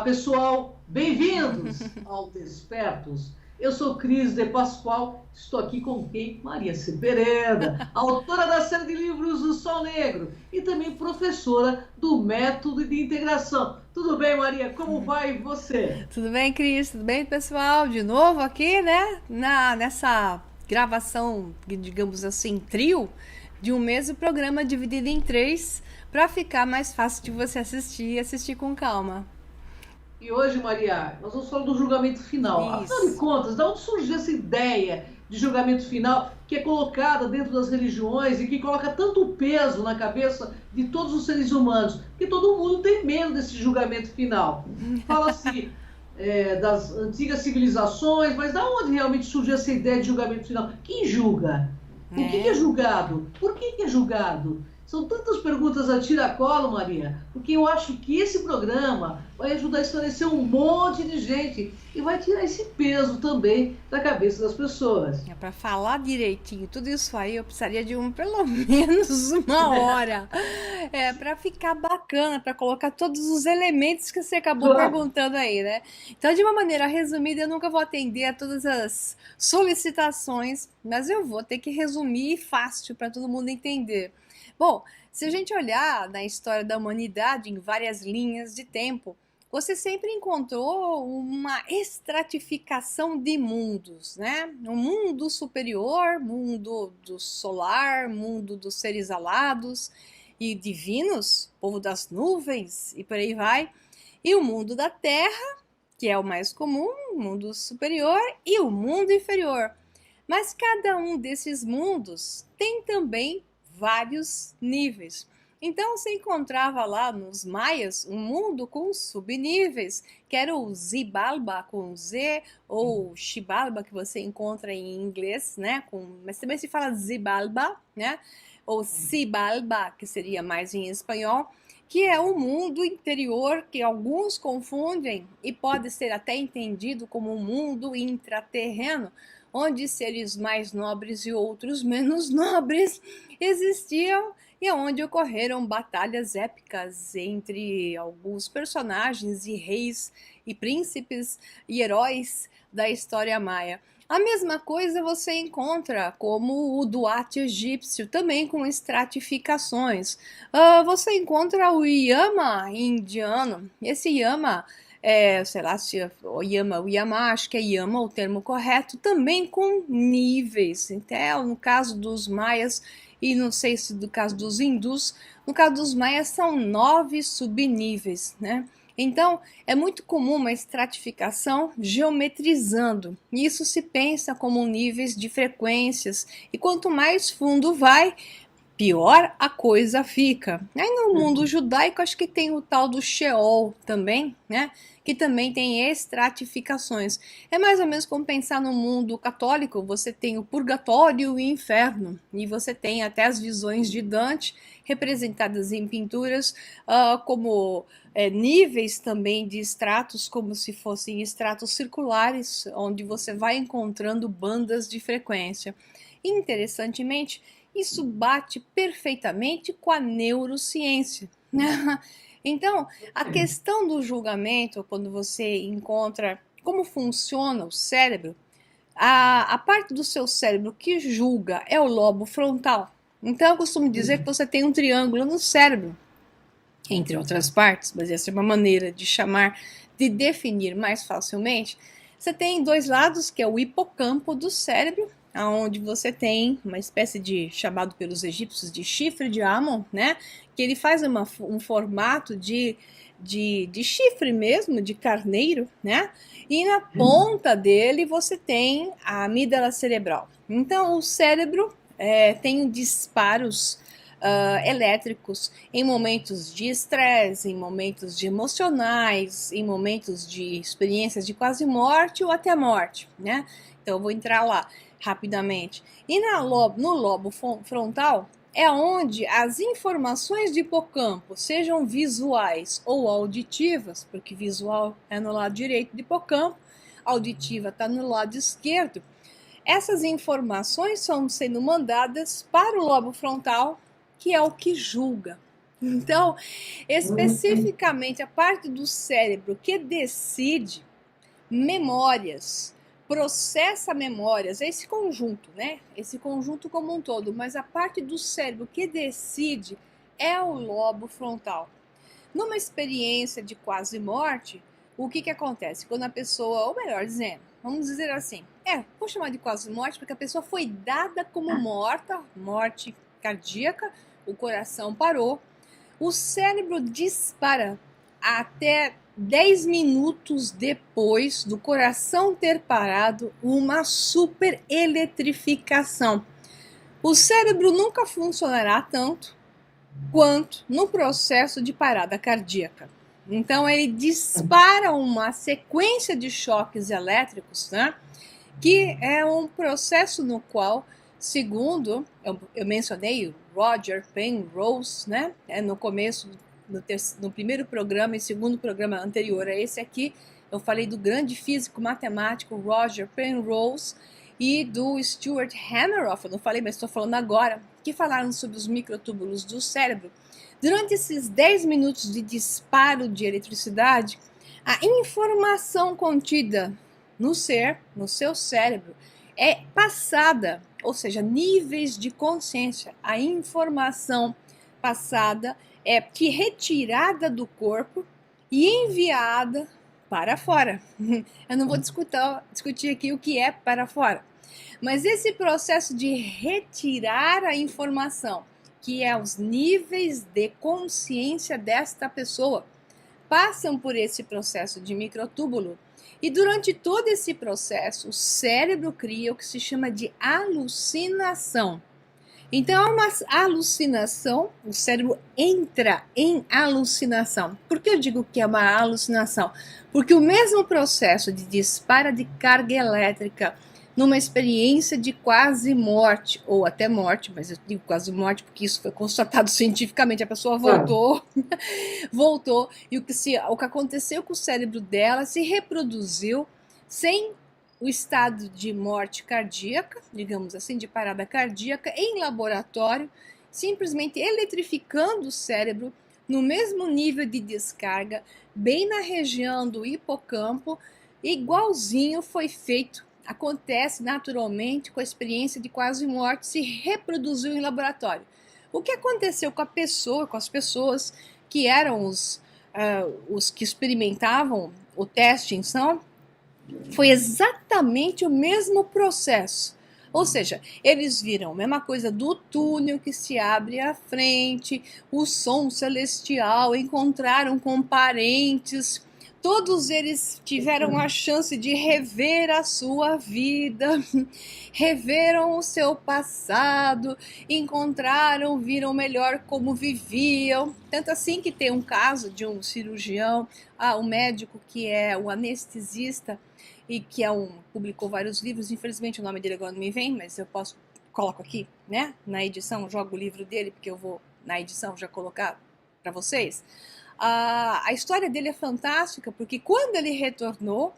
Olá, pessoal. Bem-vindos ao Despertos. Eu sou Cris de Pascoal, estou aqui com quem? Maria C. Pereira, autora da série de livros O Sol Negro e também professora do Método de Integração. Tudo bem, Maria? Como vai você? Tudo bem, Cris? Tudo bem, pessoal? De novo aqui, né? Nessa gravação, digamos assim, trio, de um mesmo programa dividido em três, para ficar mais fácil de você assistir e assistir com calma. E hoje, Maria, nós vamos falar do julgamento final. Afinal de Isso. contas, de onde surgiu essa ideia de julgamento final que é colocada dentro das religiões e que coloca tanto peso na cabeça de todos os seres humanos? Porque todo mundo tem medo desse julgamento final. Fala-se das antigas civilizações, mas da onde realmente surgiu essa ideia de julgamento final? Quem julga? O que é É. julgado? Por que é julgado? São tantas perguntas a tiracolo, Maria, porque eu acho que esse programa vai ajudar a esclarecer um monte de gente e vai tirar esse peso também da cabeça das pessoas. Para falar direitinho tudo isso aí, eu precisaria de pelo menos uma hora. Para ficar bacana, para colocar todos os elementos que você acabou Claro. perguntando aí, né? Então, de uma maneira resumida, eu nunca vou atender a todas as solicitações, mas eu vou ter que resumir fácil para todo mundo entender. Bom, se a gente olhar na história da humanidade em várias linhas de tempo, você sempre encontrou uma estratificação de mundos, né? Um mundo superior, mundo do solar, mundo dos seres alados e divinos, povo das nuvens e por aí vai, e o mundo da terra, que é o mais comum, o mundo superior e o mundo inferior. Mas cada um desses mundos tem também vários níveis. Então se encontrava lá nos maias um mundo com subníveis, que era o Xibalba com Z, ou Xibalba, que você encontra em inglês, né? Mas também se fala Xibalba, né? Ou Xibalba, que seria mais em espanhol, que é o mundo interior que alguns confundem e pode ser até entendido como um mundo intraterreno, onde seres mais nobres e outros menos nobres existiam e onde ocorreram batalhas épicas entre alguns personagens e reis e príncipes e heróis da história maia. A mesma coisa você encontra como o Duat egípcio, também com estratificações. Você encontra o Yama indiano. Esse Yama sei lá se é o Yama, acho que é Yama o termo correto, também com níveis. Então, no caso dos maias, e não sei se do caso dos hindus, no caso dos maias são 9 subníveis, né? Então, é muito comum uma estratificação geometrizando. Isso se pensa como níveis de frequências, e quanto mais fundo vai, pior a coisa fica. Aí no mundo judaico acho que tem o tal do Sheol também, né? Que também tem estratificações. É mais ou menos como pensar no mundo católico, você tem o purgatório e o inferno, e você tem até as visões de Dante representadas em pinturas como níveis também de estratos, como se fossem estratos circulares, onde você vai encontrando bandas de frequência. Interessantemente, isso bate perfeitamente com a neurociência. Então, a questão do julgamento, quando você encontra como funciona o cérebro, a parte do seu cérebro que julga é o lobo frontal. Então, eu costumo dizer que você tem um triângulo no cérebro, entre outras partes, mas essa é uma maneira de chamar, de definir mais facilmente. Você tem dois lados, que é o hipocampo do cérebro, onde você tem uma espécie de, chamado pelos egípcios de chifre de Amon, né? Que ele faz um formato de chifre mesmo, de carneiro, né? E na ponta dele você tem a amígdala cerebral. Então o cérebro tem disparos elétricos em momentos de estresse, em momentos de emocionais, em momentos de experiências de quase morte ou até morte, né? Então eu vou entrar lá rapidamente. E no lobo frontal é onde as informações de hipocampo, sejam visuais ou auditivas, porque visual é no lado direito do hipocampo, auditiva está no lado esquerdo, essas informações estão sendo mandadas para o lobo frontal, que é o que julga. Então, especificamente a parte do cérebro que decide memórias, processa memórias, é esse conjunto, né? Esse conjunto como um todo, mas a parte do cérebro que decide é o lobo frontal. Numa experiência de quase morte, o que acontece? Quando a pessoa, ou melhor dizendo, vamos dizer assim, vou chamar de quase morte porque a pessoa foi dada como morta, morte cardíaca, o coração parou, o cérebro dispara até 10 minutos depois do coração ter parado uma super eletrificação. O cérebro nunca funcionará tanto quanto no processo de parada cardíaca. Então ele dispara uma sequência de choques elétricos, né? Que é um processo no qual, segundo eu mencionei o Roger Penrose, né? No começo, no primeiro programa e segundo programa anterior a esse aqui, eu falei do grande físico matemático Roger Penrose e do Stuart Hameroff, eu não falei, mas estou falando agora, que falaram sobre os microtúbulos do cérebro. Durante esses 10 minutos de disparo de eletricidade, a informação contida no seu cérebro, é passada, ou seja, níveis de consciência. A informação passada é retirada do corpo e enviada para fora. Eu não vou discutir aqui o que é para fora. Mas esse processo de retirar a informação, que é os níveis de consciência desta pessoa, passam por esse processo de microtúbulo. E durante todo esse processo, o cérebro cria o que se chama de alucinação. Então, é uma alucinação, o cérebro entra em alucinação. Por que eu digo que é uma alucinação? Porque o mesmo processo de disparo de carga elétrica numa experiência de quase morte, ou até morte, mas eu digo quase morte porque isso foi constatado cientificamente, a pessoa voltou, voltou, e o que aconteceu com o cérebro dela se reproduziu sem o estado de morte cardíaca, digamos assim, de parada cardíaca, em laboratório, simplesmente eletrificando o cérebro no mesmo nível de descarga, bem na região do hipocampo, igualzinho foi feito. Acontece naturalmente com a experiência de quase morte, se reproduziu em laboratório. O que aconteceu com as pessoas que eram os que experimentavam o teste em São, foi exatamente o mesmo processo. Ou seja, eles viram a mesma coisa do túnel que se abre à frente, o som celestial, encontraram com parentes. Todos eles tiveram a chance de rever a sua vida, reveram o seu passado, viram melhor como viviam. Tanto assim que tem um caso de um cirurgião, um médico que é o anestesista e que publicou vários livros. Infelizmente o nome dele agora não me vem, mas eu coloco aqui, né? Na edição, jogo o livro dele, porque eu vou na edição já colocar para vocês. A história dele é fantástica, porque quando ele retornou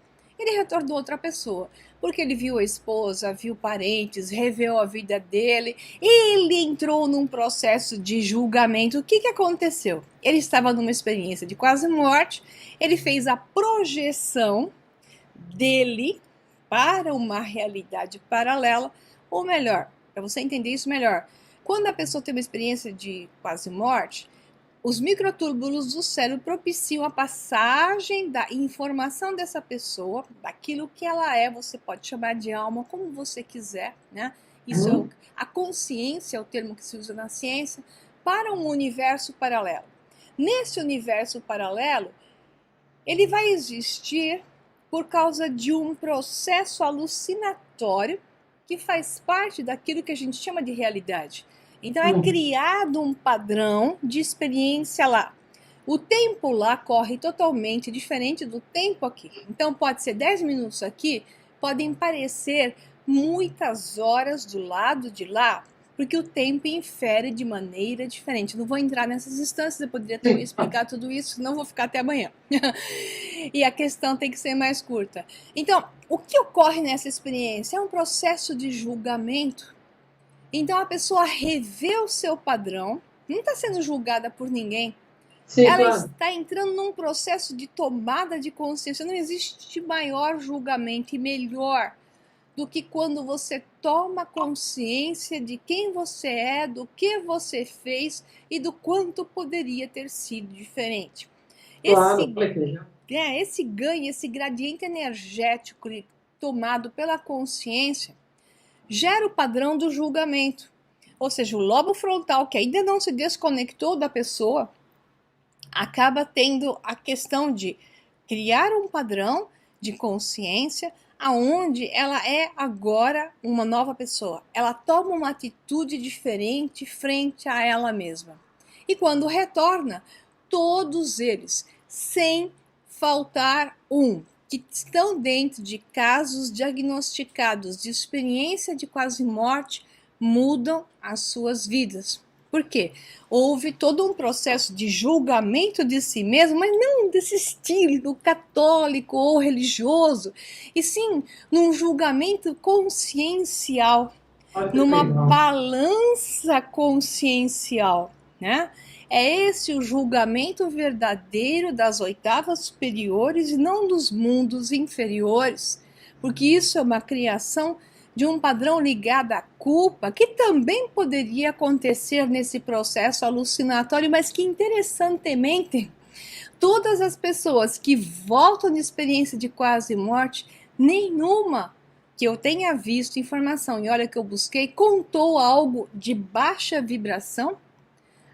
outra pessoa, porque ele viu a esposa, viu parentes, reveu a vida dele, ele entrou num processo de julgamento. O que aconteceu? Ele estava numa experiência de quase morte, ele fez a projeção dele para uma realidade paralela, ou melhor, para você entender isso melhor, quando a pessoa tem uma experiência de quase morte, os microtúbulos do cérebro propiciam a passagem da informação dessa pessoa, daquilo que ela é, você pode chamar de alma, como você quiser, né? Isso a consciência é o termo que se usa na ciência, para um universo paralelo. Nesse universo paralelo, ele vai existir por causa de um processo alucinatório que faz parte daquilo que a gente chama de realidade. Então é criado um padrão de experiência lá. O tempo lá corre totalmente diferente do tempo aqui. Então pode ser 10 minutos aqui, podem parecer muitas horas do lado de lá, porque o tempo infere de maneira diferente. Não vou entrar nessas instâncias, eu poderia também explicar tudo isso, senão vou ficar até amanhã. E a questão tem que ser mais curta. Então, o que ocorre nessa experiência? É um processo de julgamento. Então a pessoa revê o seu padrão, não está sendo julgada por ninguém. Sim, Ela claro. está entrando num processo de tomada de consciência. Não existe maior julgamento e melhor do que quando você toma consciência de quem você é, do que você fez e do quanto poderia ter sido diferente. Claro, Esse ganho, esse gradiente energético tomado pela consciência, gera o padrão do julgamento. Ou seja, o lobo frontal, que ainda não se desconectou da pessoa, acaba tendo a questão de criar um padrão de consciência aonde ela é agora uma nova pessoa. Ela toma uma atitude diferente frente a ela mesma. E quando retorna, todos eles, sem faltar um, que estão dentro de casos diagnosticados de experiência de quase morte, mudam as suas vidas. Por quê? Houve todo um processo de julgamento de si mesmo, mas não desse estilo católico ou religioso, e sim num julgamento consciencial, numa balança consciencial, né? É esse o julgamento verdadeiro das oitavas superiores e não dos mundos inferiores, porque isso é uma criação de um padrão ligado à culpa, que também poderia acontecer nesse processo alucinatório, mas que interessantemente, todas as pessoas que voltam de experiência de quase morte, nenhuma que eu tenha visto informação, e olha que eu busquei, contou algo de baixa vibração,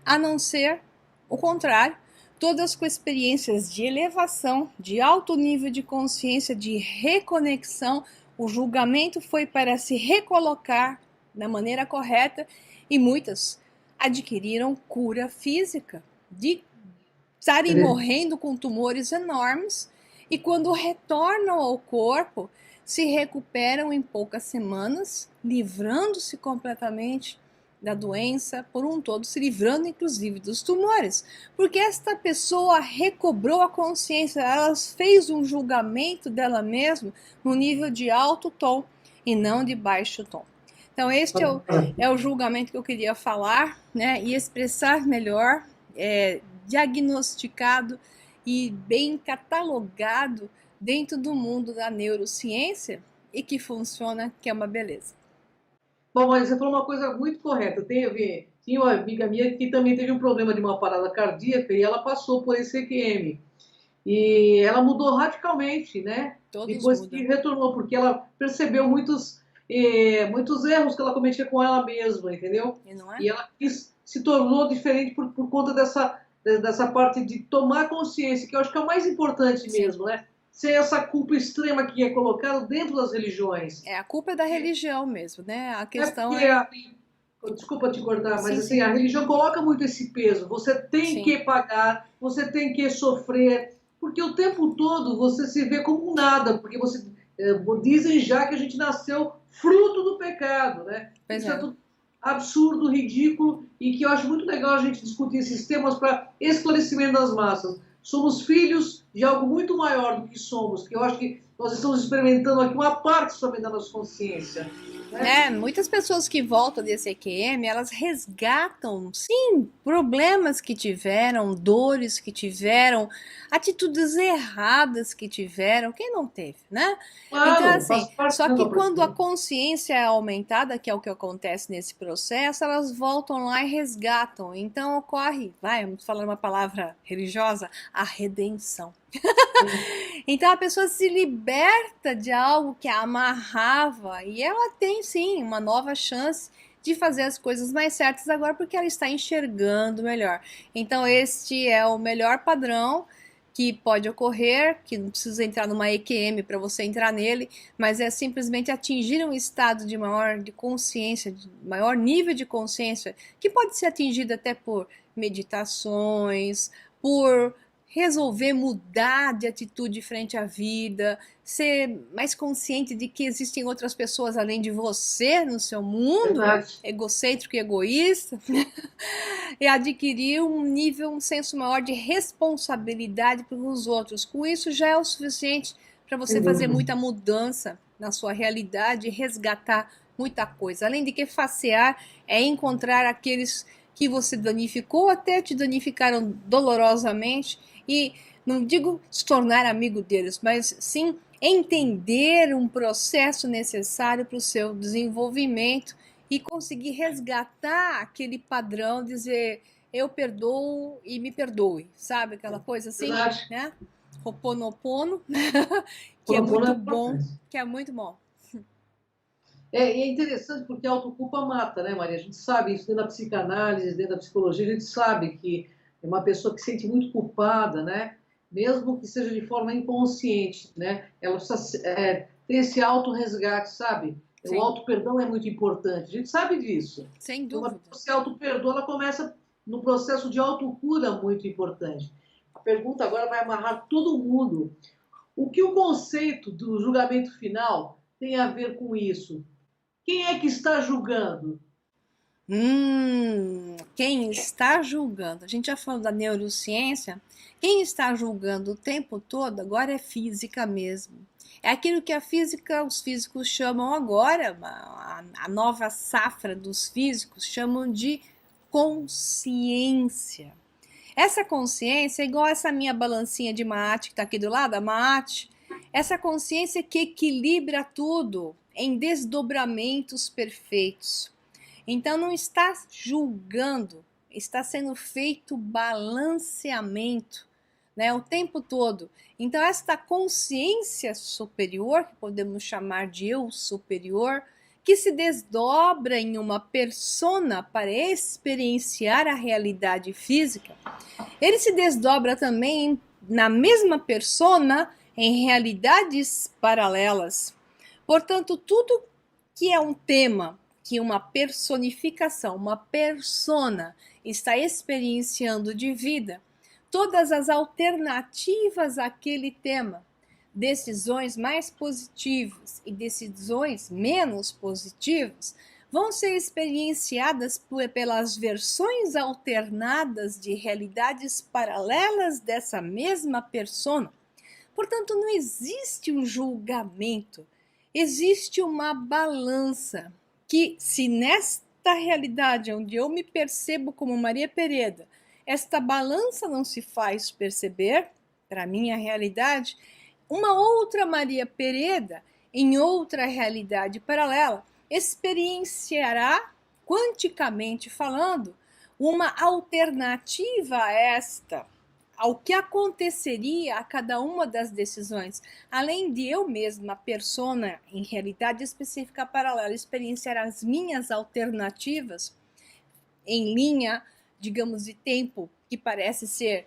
a não ser o contrário, todas com experiências de elevação, de alto nível de consciência, de reconexão. O julgamento foi para se recolocar da maneira correta e muitas adquiriram cura física, de estarem morrendo com tumores enormes e quando retornam ao corpo, se recuperam em poucas semanas, livrando-se completamente da doença por um todo, se livrando inclusive dos tumores, porque esta pessoa recobrou a consciência, ela fez um julgamento dela mesma no nível de alto tom e não de baixo tom. Então este é o julgamento que eu queria falar, né, e expressar melhor, diagnosticado e bem catalogado dentro do mundo da neurociência e que funciona, que é uma beleza. Bom, mas você falou uma coisa muito correta. Tinha uma amiga minha que também teve um problema de uma parada cardíaca e ela passou por esse EQM. E ela mudou radicalmente, né? Todos depois mudam. que retornou, porque ela percebeu muitos erros que ela cometia com ela mesma, entendeu? E não é? E ela se tornou diferente por conta dessa parte de tomar consciência, que eu acho que é o mais importante mesmo, né? Sem essa culpa extrema que é colocada dentro das religiões. A culpa é da religião mesmo, né? A questão Desculpa te cortar, mas sim, assim, a religião coloca muito esse peso. Você tem que pagar, você tem que sofrer, porque o tempo todo você se vê como nada, porque dizem já que a gente nasceu fruto do pecado, né? Isso é tudo absurdo, ridículo, e que eu acho muito legal a gente discutir esses temas para esclarecimento das massas. Somos filhos de algo muito maior do que somos, que eu acho que nós estamos experimentando aqui uma parte somente da nossa consciência. Muitas pessoas que voltam desse EQM, elas resgatam, sim, problemas que tiveram, dores que tiveram, atitudes erradas que tiveram, quem não teve, né? Claro, então, assim, só que quando pessoa. a consciência é aumentada, que é o que acontece nesse processo, elas voltam lá e resgatam. Então ocorre, vamos falar uma palavra religiosa, a redenção. Então a pessoa se liberta de algo que a amarrava e ela tem sim uma nova chance de fazer as coisas mais certas agora porque ela está enxergando melhor. Então este é o melhor padrão que pode ocorrer, que não precisa entrar numa EQM para você entrar nele, mas é simplesmente atingir um estado de maior de consciência, de maior nível de consciência, que pode ser atingido até por meditações, por resolver mudar de atitude frente à vida, ser mais consciente de que existem outras pessoas além de você no seu mundo, egocêntrico e egoísta, e adquirir um senso maior de responsabilidade pelos outros. Com isso já é o suficiente para você fazer muita mudança na sua realidade e resgatar muita coisa. Além de que facear é encontrar aqueles que você danificou, até te danificaram dolorosamente, e não digo se tornar amigo deles, mas sim entender um processo necessário para o seu desenvolvimento e conseguir resgatar aquele padrão, dizer eu perdoo e me perdoe, sabe? Aquela coisa assim, Verdade. né? Ho'oponopono, que é Propondo é muito bom, importante. que é muito bom. E é interessante porque a autoculpa mata, né, Maria? A gente sabe isso dentro da psicanálise, dentro da psicologia, a gente sabe que é uma pessoa que se sente muito culpada, né? Mesmo que seja de forma inconsciente, né? Ela precisa ter esse auto-resgate, sabe? O Sim, auto-perdão é muito importante, a gente sabe disso. sem Quando uma dúvida. pessoa se auto-perdoa, ela começa no processo de autocura muito importante. A pergunta agora vai amarrar todo mundo. O que o conceito do julgamento final tem a ver com isso? Quem é que está julgando? Quem está julgando? A gente já falou da neurociência. Quem está julgando o tempo todo agora é física mesmo. É aquilo que a física, os físicos chamam agora, a nova safra dos físicos chamam de consciência. Essa consciência é igual essa minha balancinha de mate que está aqui do lado, a mate. Essa consciência que equilibra tudo em desdobramentos perfeitos. Então não está julgando, está sendo feito balanceamento, né, o tempo todo. Então esta consciência superior, que podemos chamar de eu superior, que se desdobra em uma persona para experienciar a realidade física, ele se desdobra também na mesma persona em realidades paralelas. Portanto, tudo que é um tema, que uma personificação, uma persona está experienciando de vida, todas as alternativas àquele tema, decisões mais positivas e decisões menos positivas, vão ser experienciadas pelas versões alternadas de realidades paralelas dessa mesma persona. Portanto, não existe um julgamento, existe uma balança que, se nesta realidade onde eu me percebo como Maria Pereda, esta balança não se faz perceber para a minha realidade, uma outra Maria Pereda, em outra realidade paralela, experienciará, quanticamente falando, uma alternativa a esta, ao que aconteceria a cada uma das decisões, além de eu mesma, persona, em realidade específica paralela, experienciar as minhas alternativas em linha, digamos, de tempo que parece ser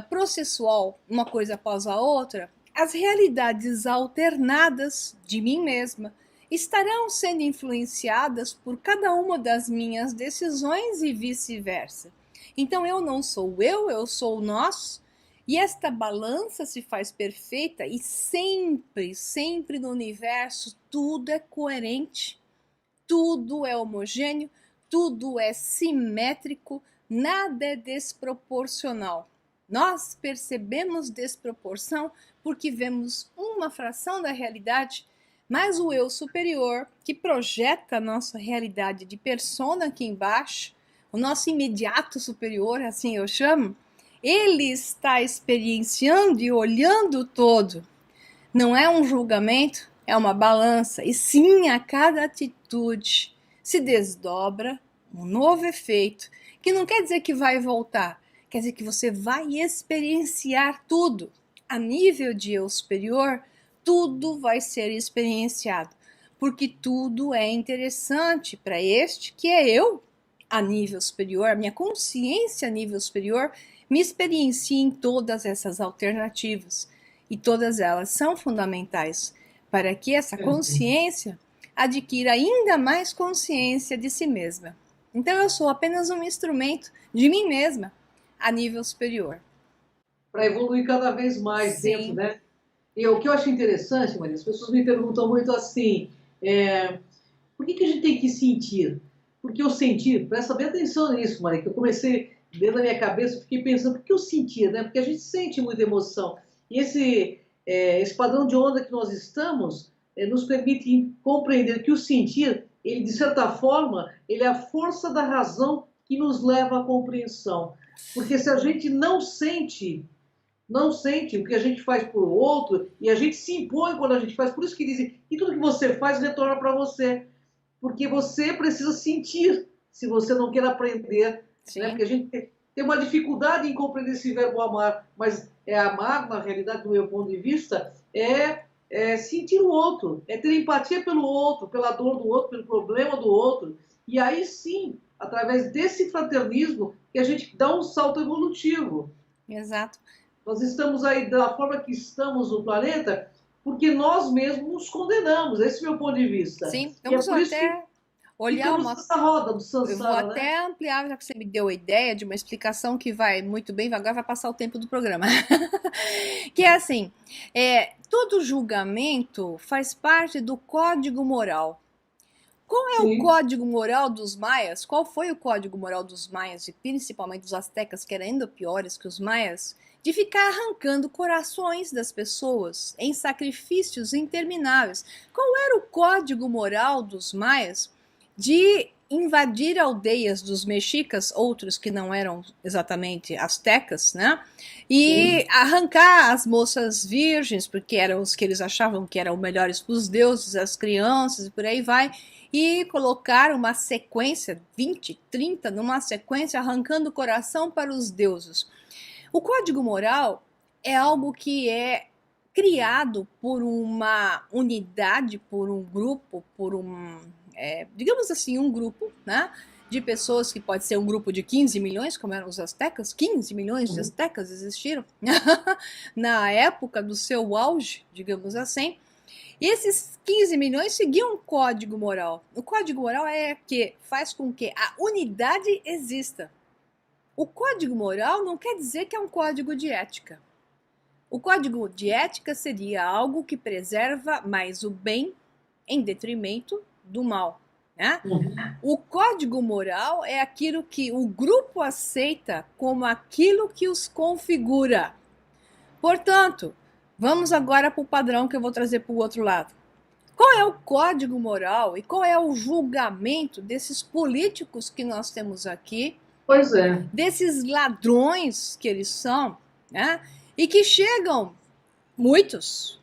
processual, uma coisa após a outra, as realidades alternadas de mim mesma estarão sendo influenciadas por cada uma das minhas decisões e vice-versa. Então eu não sou eu sou nós, e esta balança se faz perfeita e sempre, sempre no universo tudo é coerente, tudo é homogêneo, tudo é simétrico, nada é desproporcional. Nós percebemos desproporção porque vemos uma fração da realidade, mas o eu superior, que projeta a nossa realidade de persona aqui embaixo, o nosso imediato superior, assim eu chamo, ele está experienciando e olhando o todo. Não é um julgamento, é uma balança. E sim, a cada atitude se desdobra um novo efeito, que não quer dizer que vai voltar, quer dizer que você vai experienciar tudo. A nível de eu superior, tudo vai ser experienciado, porque tudo é interessante para este que é eu a nível superior, a minha consciência a nível superior me experiencia em todas essas alternativas, e todas elas são fundamentais para que essa consciência adquira ainda mais consciência de si mesma. Então eu sou apenas um instrumento de mim mesma a nível superior. Para evoluir cada vez mais dentro, Sim. né? E o que eu acho interessante, Maria, as pessoas me perguntam muito assim, por que a gente tem que sentir? Porque eu sentir, presta bem atenção nisso, Maria, que eu comecei dentro da minha cabeça, fiquei pensando, por que eu sentia, né? Porque a gente sente muita emoção. E esse padrão de onda que nós estamos nos permite compreender que o sentir, ele, de certa forma, ele é a força da razão que nos leva à compreensão. Porque se a gente não sente o que a gente faz por outro, e a gente se impõe quando a gente faz, por isso que dizem que tudo que você faz retorna para você. Porque você precisa sentir, se você não quer aprender. Né? Porque a gente tem uma dificuldade em compreender esse verbo amar, mas amar, na realidade, do meu ponto de vista, é sentir o outro, é ter empatia pelo outro, pela dor do outro, pelo problema do outro. E aí sim, através desse fraternismo, que a gente dá um salto evolutivo. Exato. Nós estamos aí da forma que estamos no planeta porque nós mesmos nos condenamos. Esse é o meu ponto de vista. Sim, e é por isso que olhar nessa roda do Sansara, eu vou até ampliar, já que você me deu a ideia de uma explicação que vai muito bem, agora vai passar o tempo do programa. Que é assim, todo julgamento faz parte do código moral. Qual é o código moral dos maias? Qual foi o código moral dos maias, e principalmente dos astecas, que eram ainda piores que os maias? De ficar arrancando corações das pessoas em sacrifícios intermináveis. Qual era o código moral dos maias? De invadir aldeias dos mexicas, outros que não eram exatamente astecas, né? E arrancar as moças virgens, porque eram os que eles achavam que eram melhores para os deuses, as crianças e por aí vai, e colocar uma sequência, 20, 30, numa sequência, arrancando o coração para os deuses. O código moral é algo que é criado por uma unidade, por um grupo, por digamos assim, um grupo, né, de pessoas que pode ser um grupo de 15 milhões, como eram os astecas, 15 milhões de astecas existiram na época do seu auge, digamos assim. E esses 15 milhões seguiam um código moral. O código moral faz com que a unidade exista. O código moral não quer dizer que é um código de ética. O código de ética seria algo que preserva mais o bem em detrimento do mal. Né? O código moral é aquilo que o grupo aceita como aquilo que os configura. Portanto, vamos agora para o padrão que eu vou trazer para o outro lado. Qual é o código moral e qual é o julgamento desses políticos que nós temos aqui? Pois é. Desses ladrões que eles são, né? E que chegam, muitos,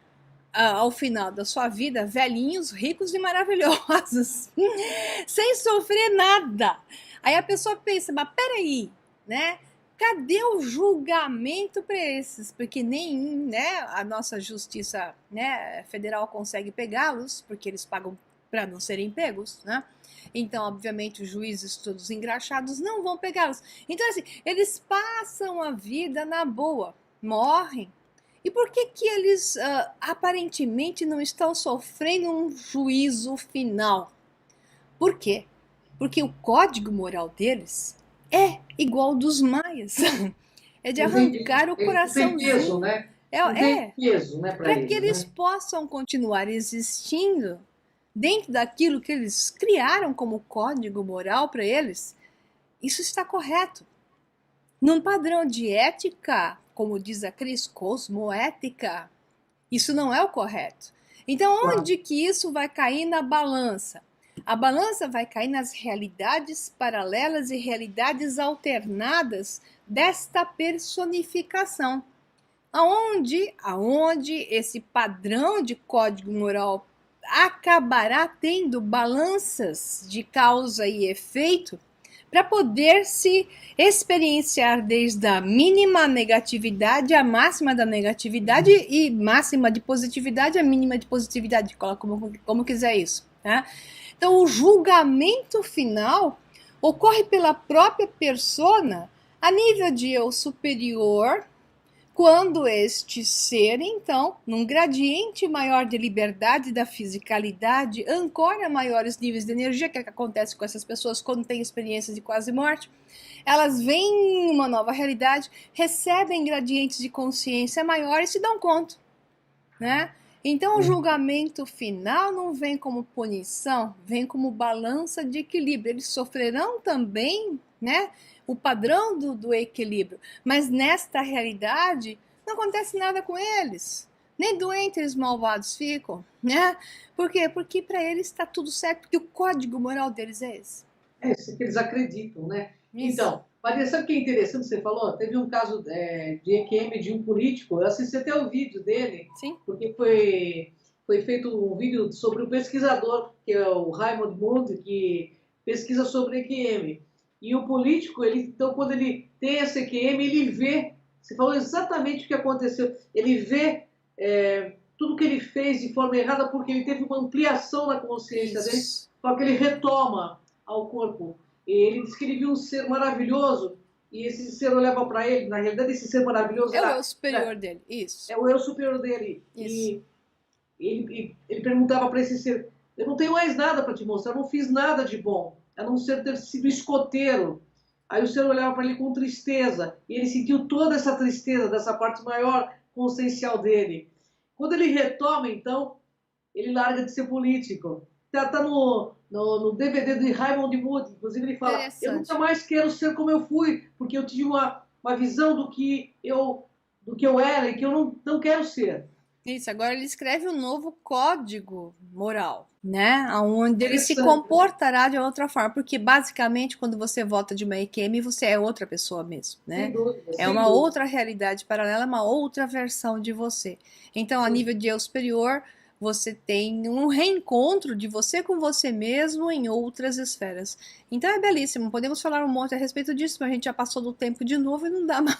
ao final da sua vida, velhinhos, ricos e maravilhosos, sem sofrer nada. Aí a pessoa pensa, mas peraí, né? Cadê o julgamento para esses? Porque nem, né, a nossa justiça, né, federal consegue pegá-los, porque eles pagam para não serem pegos, né? Então, obviamente, os juízes todos engraxados não vão pegá-los. Então, assim, eles passam a vida na boa, morrem. E por que eles aparentemente não estão sofrendo um juízo final? Por quê? Porque o código moral deles é igual ao dos maias. É de arrancar o coraçãozinho. Tem peso, né? Tem peso, né, para que eles possam continuar existindo dentro daquilo que eles criaram como código moral para eles. Isso está correto. Num padrão de ética, como diz a Cris, cosmoética, isso não é o correto. Então, onde que isso vai cair na balança? A balança vai cair nas realidades paralelas e realidades alternadas desta personificação. Aonde esse padrão de código moral acabará tendo balanças de causa e efeito para poder se experienciar desde a mínima negatividade à máxima da negatividade e máxima de positividade à mínima de positividade, coloca como quiser isso, tá? Então, o julgamento final ocorre pela própria persona a nível de eu superior, quando este ser, então, num gradiente maior de liberdade da fisicalidade, ancora maiores níveis de energia, que é o que acontece com essas pessoas quando têm experiências de quase morte, elas veem uma nova realidade, recebem gradientes de consciência maiores e se dão conta, né? Então, o julgamento final não vem como punição, vem como balança de equilíbrio. Eles sofrerão também, né, o padrão do equilíbrio, mas nesta realidade não acontece nada com eles. Nem doentes eles malvados ficam, né? Por quê? Porque para eles está tudo certo, porque o código moral deles é esse. É isso que eles acreditam, né? Isso. Então, Maria, sabe o que é interessante que você falou? Teve um caso de EQM de um político, eu assisti até o vídeo dele, Sim. porque foi feito um vídeo sobre o pesquisador, que é o Raymond Moody, que pesquisa sobre EQM. E o político, então, quando ele tem essa EQM, ele vê, você falou exatamente o que aconteceu, ele vê tudo que ele fez de forma errada porque ele teve uma ampliação na consciência dele, Isso. só que ele retoma ao corpo. Ele diz que ele viu um ser maravilhoso e esse ser olhava para ele. Na realidade, esse ser maravilhoso É o eu superior dele. Isso. é o eu superior dele. Isso. E ele perguntava para esse ser: eu não tenho mais nada para te mostrar, eu não fiz nada de bom, a não ser ter sido escoteiro. Aí o ser olhava para ele com tristeza e ele sentiu toda essa tristeza dessa parte maior consciencial dele. Quando ele retoma, então, ele larga de ser político. Tá no DVD de Raymond Moody, inclusive ele fala: eu Interessante. nunca mais quero ser como eu fui, porque eu tive uma visão do que eu era e que eu não quero ser. Isso, agora ele escreve um novo código moral, né? Onde ele se Interessante, né? comportará de outra forma, porque basicamente quando você volta de uma EQM, você é outra pessoa mesmo, Sem né? dúvida, É sem uma dúvida. outra realidade paralela, uma outra versão de você. Então, a Sim. nível de eu superior, você tem um reencontro de você com você mesmo em outras esferas. Então é belíssimo. Podemos falar um monte a respeito disso, mas a gente já passou do tempo de novo e não dá mais.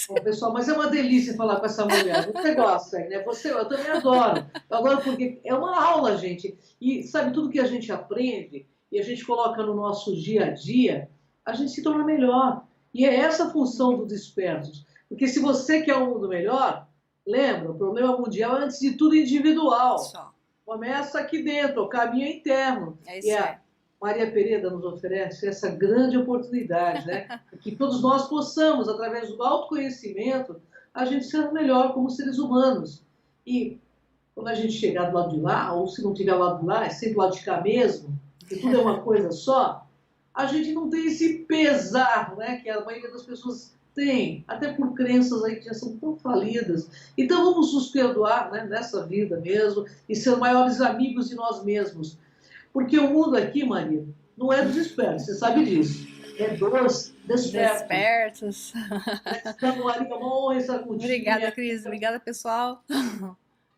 Bom, pessoal, mas é uma delícia falar com essa mulher. Você gosta, né? Eu também adoro. Eu adoro porque é uma aula, gente. E sabe, tudo que a gente aprende e a gente coloca no nosso dia a dia, a gente se torna melhor. E é essa a função do Dispersos. Porque se você quer um mundo melhor, lembra, o problema mundial é, antes de tudo, individual. Só. Começa aqui dentro, o caminho é interno. É E isso aí. a Maria Pereira nos oferece essa grande oportunidade, né? Que todos nós possamos, através do autoconhecimento, a gente ser melhor como seres humanos. E quando a gente chegar do lado de lá, ou se não tiver do lado de lá, é sempre do lado de cá mesmo, que tudo é uma coisa só, a gente não tem esse pesar, né? Que a maioria das pessoas tem, até por crenças aí que já são tão falidas. Então vamos nos perdoar, né, nessa vida mesmo e ser maiores amigos de nós mesmos. Porque o mundo aqui, Maria, não é dos espertos, você sabe disso. É dos despertos. Despertos. Então, Maria, uma honra estar contigo. Obrigada, Cris. Obrigada, pessoal.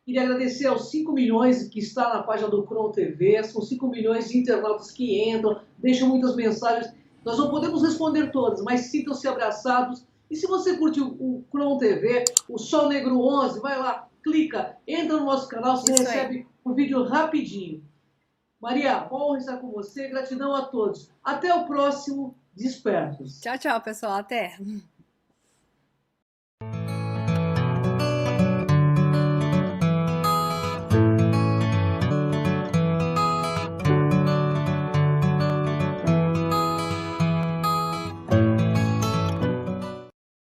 Queria agradecer aos 5 milhões que está na página do Cron TV. São 5 milhões de internautas que entram, deixam muitas mensagens. Nós não podemos responder todas, mas sintam-se abraçados. E se você curtiu o Cron TV, o Sol Negro 11, vai lá, clica, entra no nosso canal, você Isso aí. recebe o vídeo rapidinho. Maria, honra estar com você, gratidão a todos. Até o próximo Despertos. Tchau, tchau, pessoal. Até.